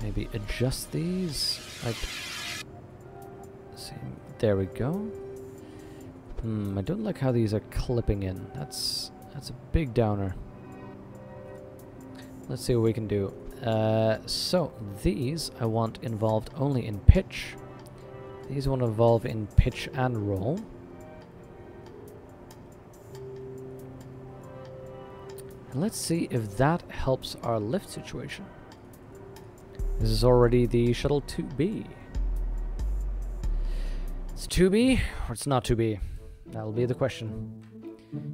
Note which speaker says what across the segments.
Speaker 1: maybe adjust these. Like, same. There we go. I don't like how these are clipping in. That's a big downer. Let's see what we can do. So these I want involved only in pitch. These want to involve in pitch and roll. And let's see if that helps our lift situation. This is already the shuttle 2B. It's 2B or it's not 2B? That'll be the question.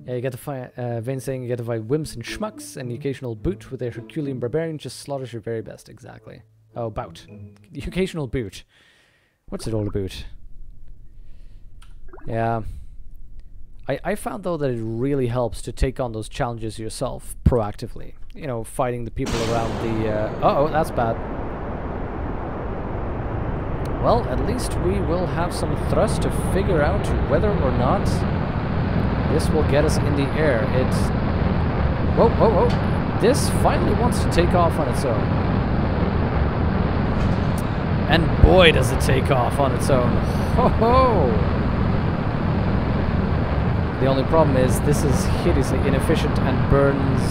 Speaker 1: Yeah, you get to fight, Vane's saying you get to fight wimps and schmucks, and the occasional boot with a Herculean barbarian just slaughters your very best, exactly. Oh, bout. The occasional boot. What's it all about? Yeah. I found, though, that it really helps to take on those challenges yourself proactively. You know, fighting the people around the... uh-oh, that's bad. Well, at least we will have some thrust to figure out whether or not this will get us in the air. It's... Whoa, whoa, whoa. This finally wants to take off on its own. And boy, does it take off on its own. Ho ho! The only problem is this is hideously inefficient and burns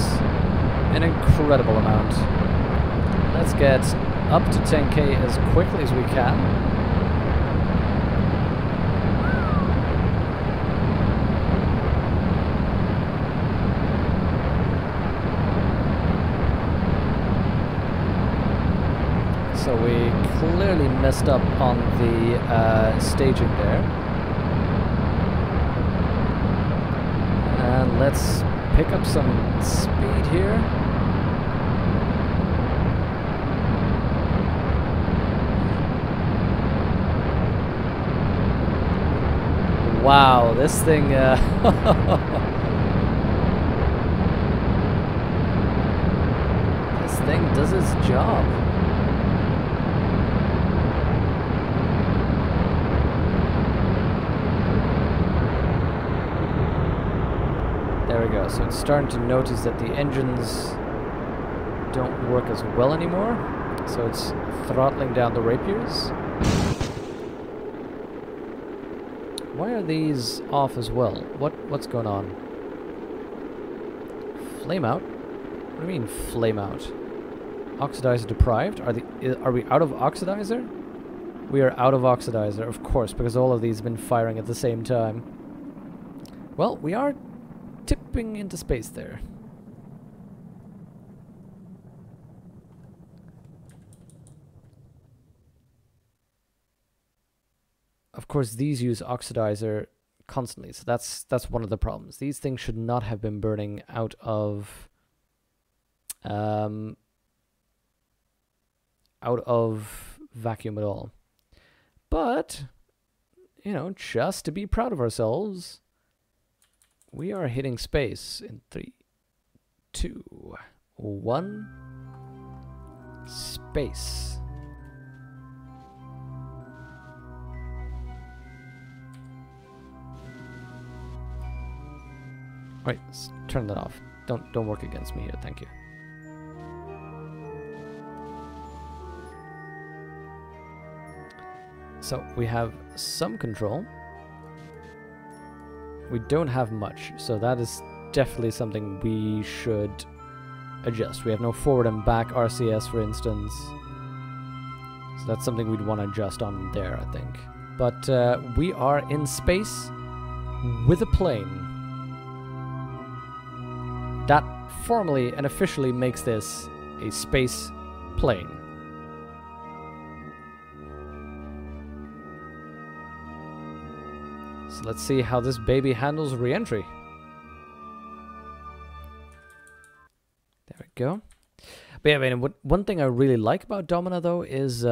Speaker 1: an incredible amount. Let's get up to 10k as quickly as we can. So we clearly messed up on the staging there. And let's pick up some speed here. Wow, this thing... this thing does its job. There we go, so it's starting to notice that the engines don't work as well anymore, so it's throttling down the rapiers. Why are these off as well? What's going on? Flame out? What do you mean flame out? Oxidizer deprived? Are we out of oxidizer? We are out of oxidizer, of course, because all of these have been firing at the same time. Well, we are tipping into space there. Of course, these use oxidizer constantly, so that's one of the problems. These things should not have been burning out of vacuum at all. But, you know, just to be proud of ourselves, we are hitting space in 3, 2, 1. Space. Wait, let's turn that off. Don't work against me here, thank you. So we have some control. We don't have much, so that is definitely something we should adjust. We have no forward and back RCS, for instance. So that's something we'd want to adjust on there, I think. But we are in space with a plane. That formally and officially makes this a space plane. So let's see how this baby handles re-entry. There we go. But yeah, I mean, one thing I really like about Domina, though, is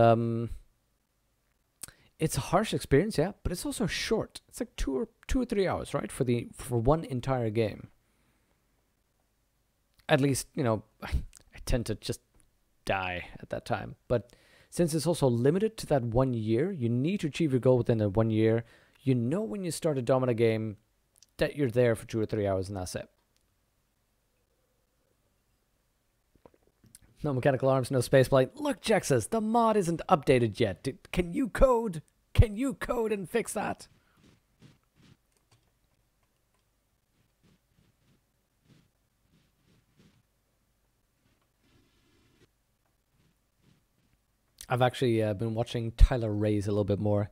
Speaker 1: it's a harsh experience, yeah, but it's also short. It's like 2 or 3 hours, right, for one entire game. At least, you know, I tend to just die at that time. But since it's also limited to that 1 year, you need to achieve your goal within that 1 year. You know when you start a Domina game that you're there for 2 or 3 hours and that's it. No mechanical arms, no spaceplane. Look, Jexus, the mod isn't updated yet. Can you code? Can you code and fix that? I've actually been watching Tyler Ray's a little bit more.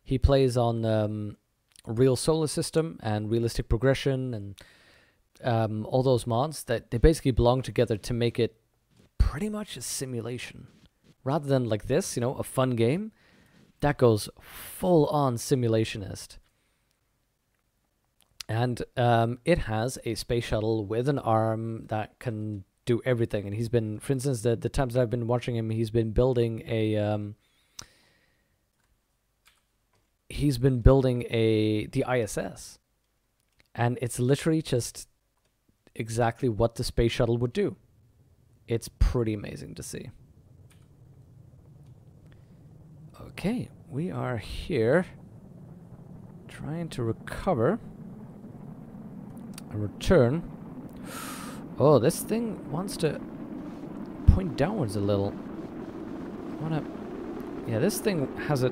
Speaker 1: He plays on Real Solar System and Realistic Progression and all those mods that they basically belong together to make it pretty much a simulation. Rather than like this, you know, a fun game, that goes full on simulationist. And it has a space shuttle with an arm that can do everything. And he's been, for instance, the times that I've been watching him, he's been building the ISS. And it's literally just exactly what the space shuttle would do. It's pretty amazing to see. Okay, we are here trying to recover and return. Oh, this thing wants to point downwards a little. Yeah, this thing has a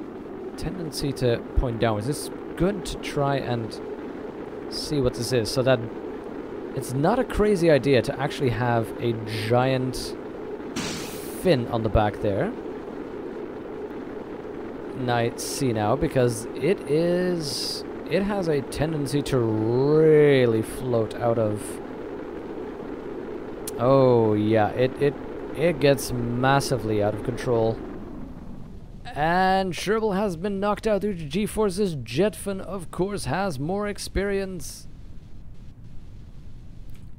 Speaker 1: tendency to point downwards. It's good to try and see what this is, so that it's not a crazy idea to actually have a giant fin on the back there. I see now, because it has a tendency to really float out of. Oh yeah, it gets massively out of control. And Sherbal has been knocked out due to G-forces. Jetfin, of course, has more experience.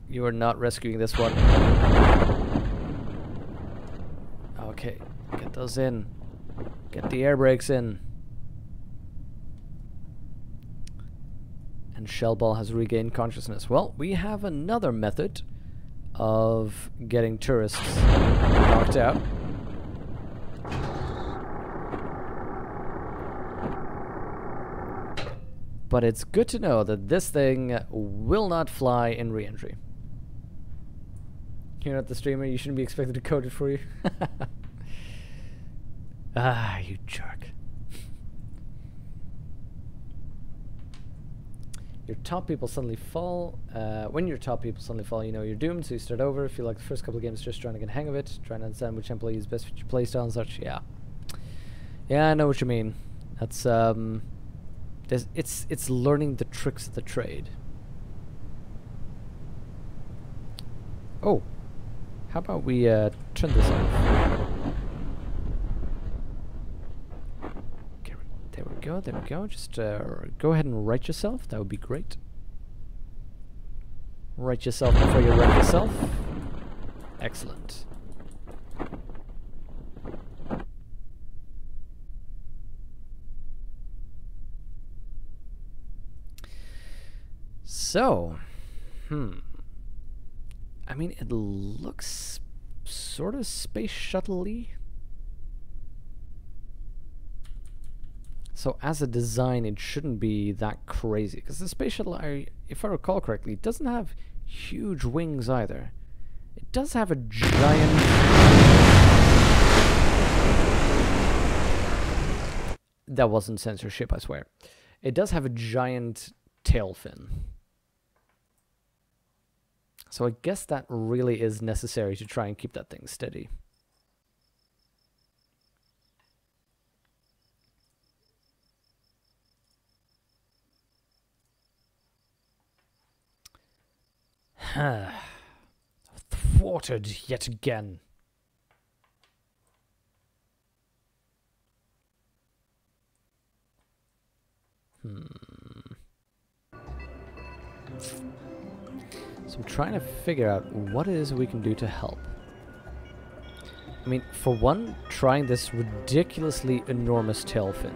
Speaker 1: You are not rescuing this one. Okay, get those in. Get the air brakes in. And Shellball has regained consciousness. Well, we have another method of getting tourists knocked out. But it's good to know that this thing will not fly in re-entry. You're not the streamer, you shouldn't be expected to code it for you. Ah, you jerk. Your top people suddenly fall. When your top people suddenly fall, you know you're doomed, so you start over. Feel like the first couple of games just trying to get a hang of it, trying to understand which employee is best for your playstyle and such. Yeah. Yeah, I know what you mean. That's it's learning the tricks of the trade. Oh, how about we turn this off? Okay, there we go. There we go. Just go ahead and right yourself. That would be great. Right yourself before you wreck yourself. Excellent. So, I mean, it looks sort of space shuttle-y. So as a design, it shouldn't be that crazy, because the space shuttle, if I recall correctly, doesn't have huge wings either. It does have a giant... That wasn't censorship, I swear. It does have a giant tail fin. So I guess that really is necessary to try and keep that thing steady. Thwarted yet again. So I'm trying to figure out what it is we can do to help. I mean, for one, trying this ridiculously enormous tail fin.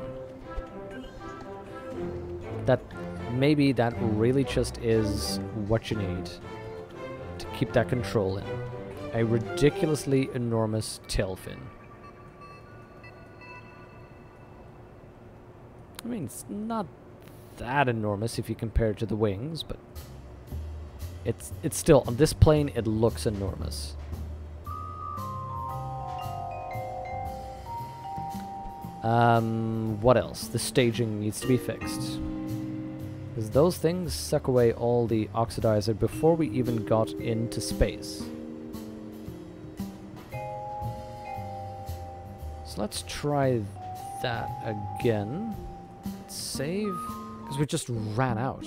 Speaker 1: That maybe that really just is what you need to keep that control in. A ridiculously enormous tail fin. I mean, it's not that enormous if you compare it to the wings, but it's still, on this plane, it looks enormous. What else? The staging needs to be fixed. Because those things suck away all the oxidizer before we even got into space. So let's try that again. Save. Because we just ran out.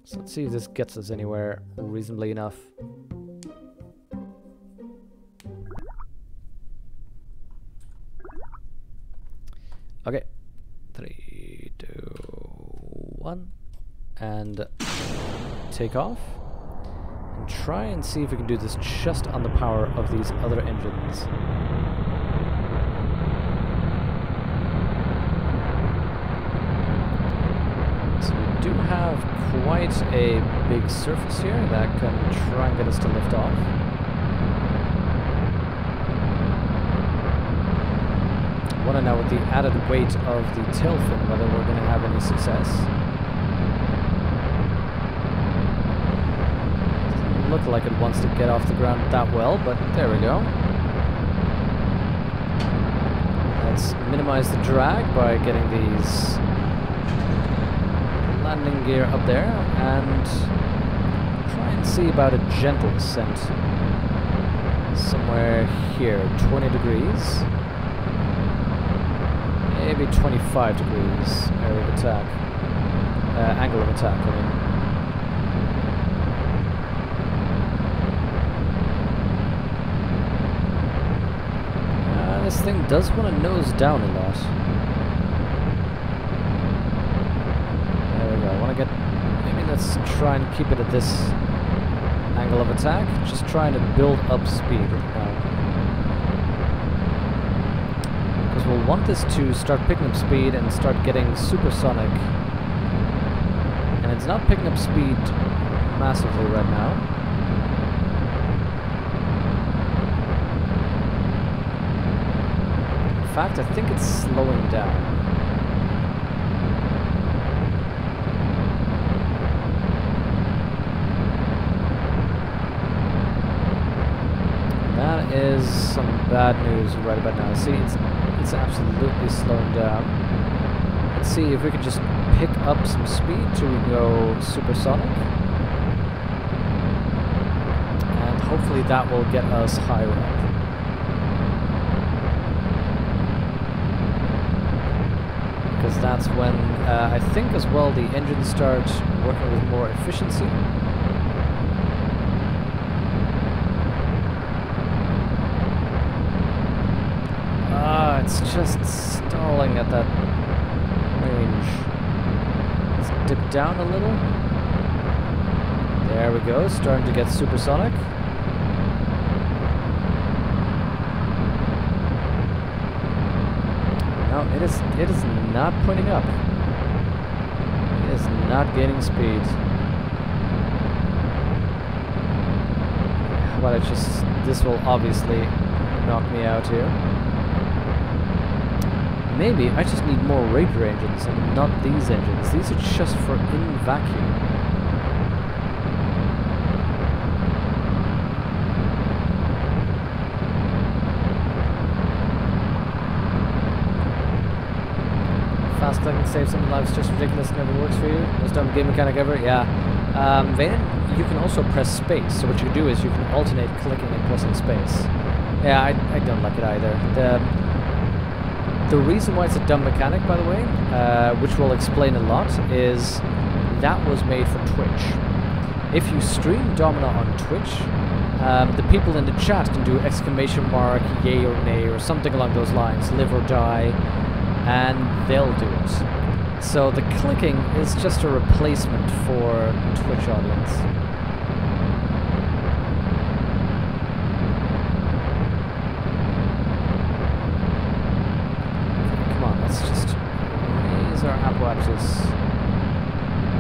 Speaker 1: So let's see if this gets us anywhere reasonably enough. Okay. 3, 2, 1. And take off. And try and see if we can do this just on the power of these other engines. So we do have quite a big surface here that can try and get us to lift off. I want to know with the added weight of the tail fin whether we're going to have any success. Doesn't look like it wants to get off the ground that well, but there we go. Let's minimize the drag by getting these landing gear up there and try and see about a gentle ascent somewhere here, 20 degrees. Maybe 25 degrees area of attack. Angle of attack, I mean. This thing does want to nose down a lot. There we go. I want to get... Maybe let's try and keep it at this angle of attack. Just trying to build up speed right now. We'll want this to start picking up speed and start getting supersonic. And it's not picking up speed massively right now. In fact, I think it's slowing down. That is some bad news right about now. See, it's absolutely slowing down. Let's see if we can just pick up some speed till we go supersonic. And hopefully that will get us higher up. Because that's when, I think as well, the engines start working with more efficiency. It's just stalling at that range. Let's dip down a little. There we go, starting to get supersonic. No, it is not pointing up. It is not gaining speed. How about I just... This will obviously knock me out here. Maybe I just need more Rapier engines and not these engines. These are just for in vacuum. Fast click and save some lives, just ridiculous, never works for you. Most dumb game mechanic ever, yeah. Vaynen, you can also press space. So what you do is you can alternate clicking and pressing space. Yeah, I don't like it either. The reason why it's a dumb mechanic, by the way, which will explain a lot, is that was made for Twitch. If you stream Domina on Twitch, the people in the chat can do exclamation mark, yay or nay, or something along those lines, live or die, and they'll do it. So the clicking is just a replacement for Twitch audience. Apoapsis,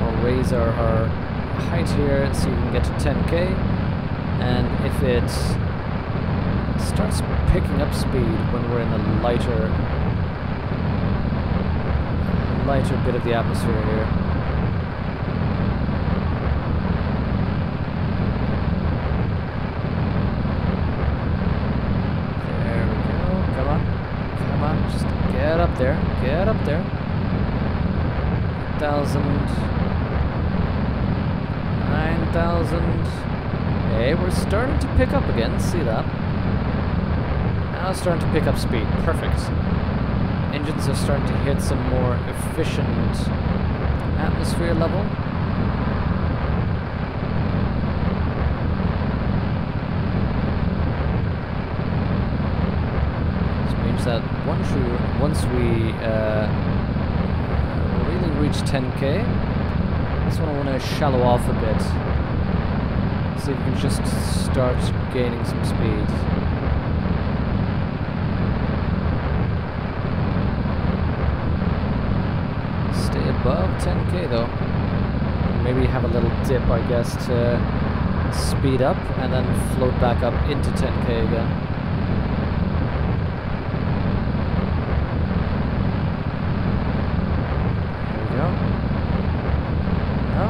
Speaker 1: or raise our height here so you can get to 10k, and if it starts picking up speed when we're in the lighter bit of the atmosphere here. right up there. 8,000. 9,000. Hey, we're starting to pick up again. See that? Now it's starting to pick up speed. Perfect. Engines are starting to hit some more efficient atmosphere level. This means that once we really reach 10k, that's when I want to shallow off a bit. See if we can just start gaining some speed. Stay above 10k though. Maybe have a little dip, I guess, to speed up and then float back up into 10k again. Here we go. No,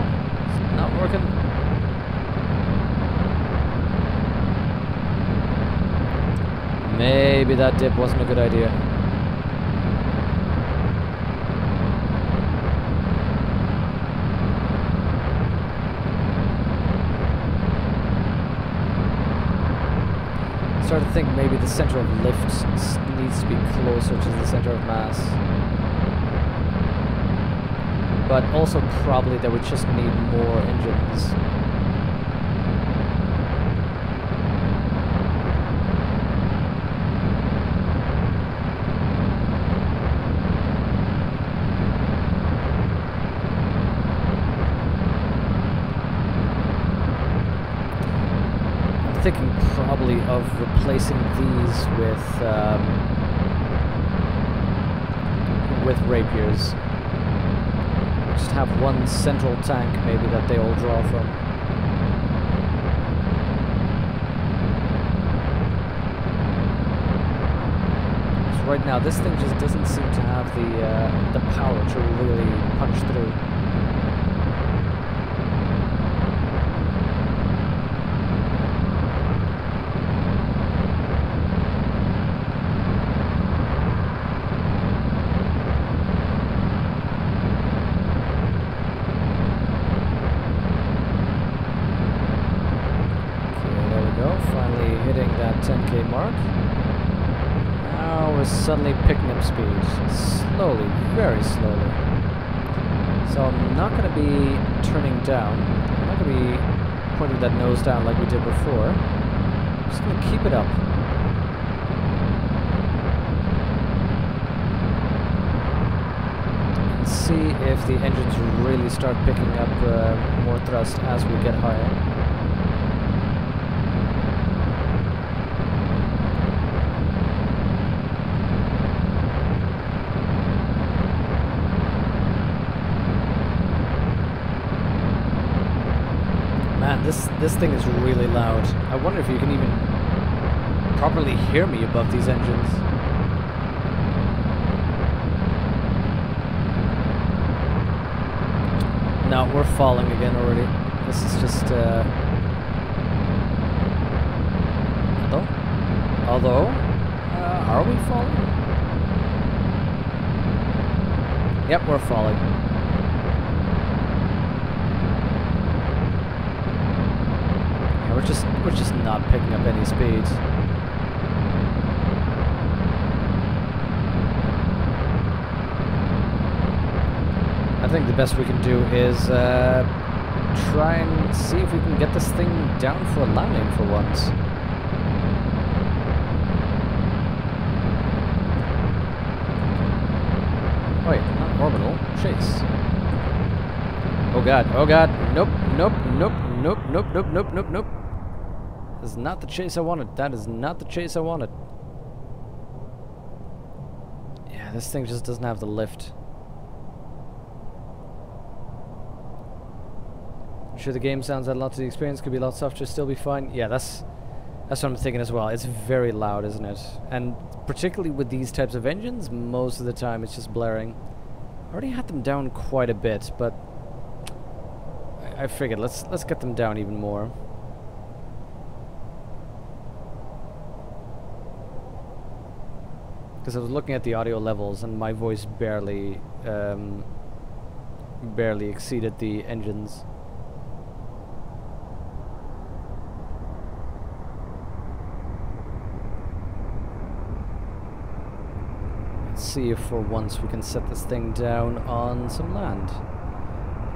Speaker 1: it's not working. Maybe that dip wasn't a good idea. Started to think maybe the center of lift needs to be closer to the center of mass. But also probably that we just need more engines. Thinking probably of replacing these with rapiers. Just have one central tank maybe that they all draw from. Because right now this thing just doesn't seem to have the power to really punch through. Suddenly picking up speed, slowly, very slowly. So I'm not going to be turning down. I'm not going to be pointing that nose down like we did before. I'm just going to keep it up. And see if the engines really start picking up more thrust as we get higher. This thing is really loud. I wonder if you can even properly hear me above these engines. No, we're falling again already. This is just although are we falling? Yep, we're falling. We're just not picking up any speed. I think the best we can do is try and see if we can get this thing down for a landing for once. Wait, not orbital, chase. Oh god, nope, nope, nope, nope, nope, nope, nope, nope, nope. This is not the chase I wanted. That is not the chase I wanted. Yeah, this thing just doesn't have the lift. I'm sure the game sounds that a lot to the experience, could be a lot softer, still be fine. Yeah, that's what I'm thinking as well. It's very loud, isn't it? And particularly with these types of engines, most of the time it's just blaring. I already had them down quite a bit, but I figured let's get them down even more. Because I was looking at the audio levels and my voice barely exceeded the engine's. Let's see if for once we can set this thing down on some land.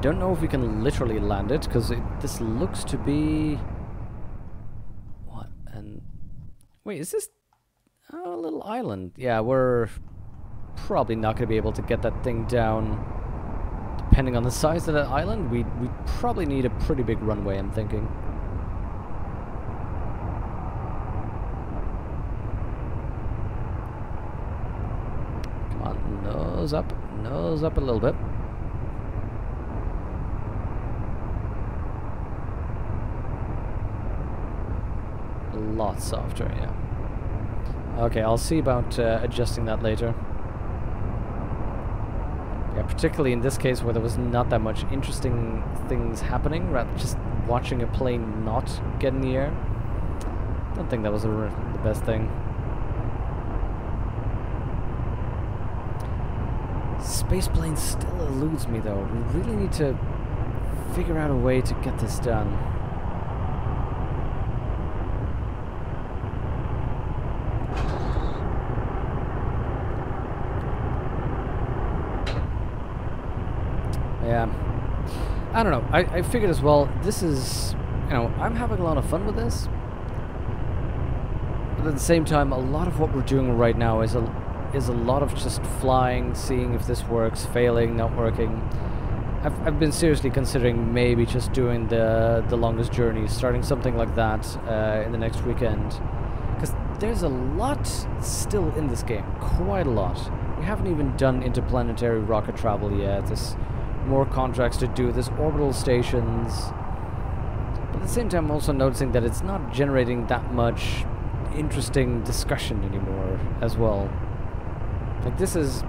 Speaker 1: Don't know if we can literally land it, because this looks to be... What? And... Wait, is this... Oh, a little island. Yeah, we're probably not going to be able to get that thing down. Depending on the size of that island, we probably need a pretty big runway, I'm thinking. Come on, nose up a little bit. A lot softer, yeah. Okay, I'll see about adjusting that later. Yeah, particularly in this case where there was not that much interesting things happening, rather just watching a plane not get in the air. Don't think that was the best thing. Space plane still eludes me though. We really need to figure out a way to get this done. Yeah, I don't know. I figured as well, this is, you know, I'm having a lot of fun with this. But at the same time, a lot of what we're doing right now is a lot of just flying, seeing if this works, failing, not working. I've been seriously considering maybe just doing the longest journey, starting something like that in the next weekend. Because there's a lot still in this game, quite a lot. We haven't even done interplanetary rocket travel yet. There's more contracts to do, there's orbital stations. But at the same time, I'm also noticing that it's not generating that much interesting discussion anymore as well. Like this is...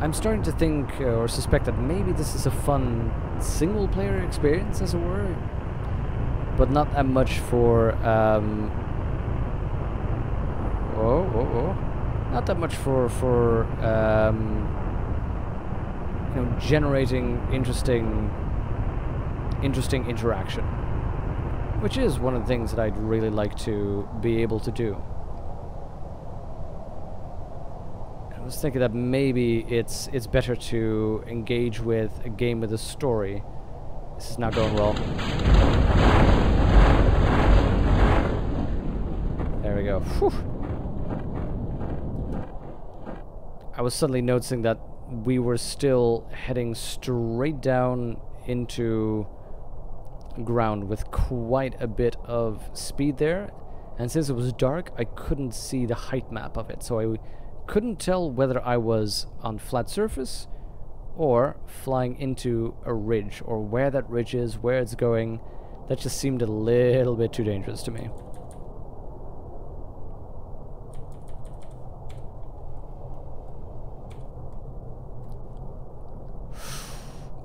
Speaker 1: I'm starting to think or suspect that maybe this is a fun single-player experience, as it were. But not that much for... Not that much for you know, generating interesting interaction, which is one of the things that I'd really like to be able to do. I was thinking that maybe it's better to engage with a game with a story. This is not going well. There we go. Whew. I was suddenly noticing that we were still heading straight down into ground with quite a bit of speed there, and since it was dark I couldn't see the height map of it, so I couldn't tell whether I was on flat surface or flying into a ridge, or where that ridge is, where it's going. That just seemed a little bit too dangerous to me.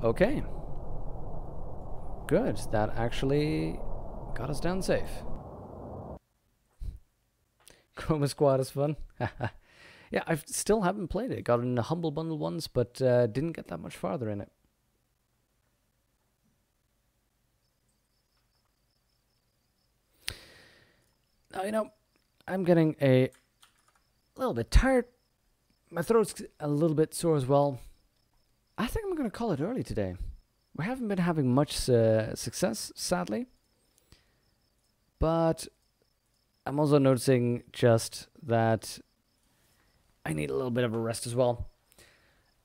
Speaker 1: Okay. Good. That actually got us down safe. Chroma Squad is fun. Yeah, I still haven't played it. Got it in the Humble Bundle once, but didn't get that much farther in it. Now, you know, I'm getting a little bit tired. My throat's a little bit sore as well. I think I'm going to call it early today. We haven't been having much success, sadly. But I'm also noticing just that I need a little bit of a rest as well.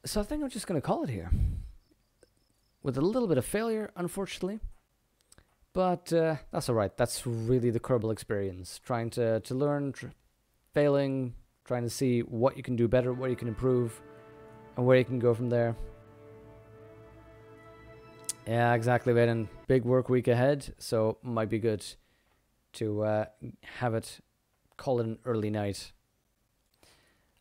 Speaker 1: So I think I'm just going to call it here. With a little bit of failure, unfortunately. But that's alright. That's really the Kerbal experience. Trying to learn, failing, trying to see what you can do better, what you can improve, and where you can go from there. Yeah, exactly, Vaden. Big work week ahead, so might be good to have it, call it an early night.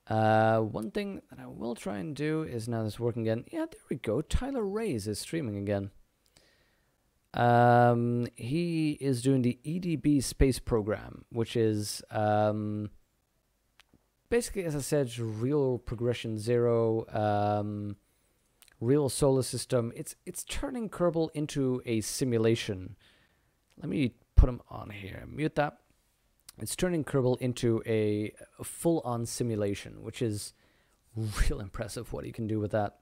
Speaker 1: One thing that I will try and do is, now this working again. Yeah, there we go. Tyler Reyes is streaming again. He is doing the EDB space program, which is basically, as I said, real progression 0, real solar system. It's turning Kerbal into a simulation. Let me put him on here. Mute that. It's turning Kerbal into a full-on simulation, which is real impressive what he can do with that.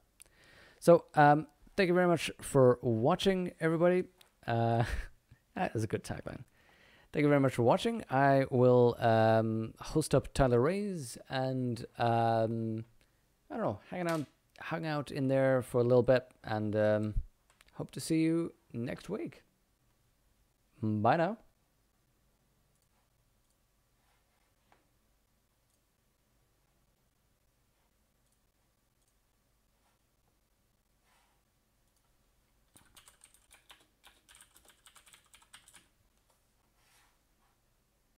Speaker 1: So, thank you very much for watching, everybody. That is a good tagline. Thank you very much for watching. I will host up Tyler Rays and I don't know, hang out in there for a little bit, and hope to see you next week. Bye now.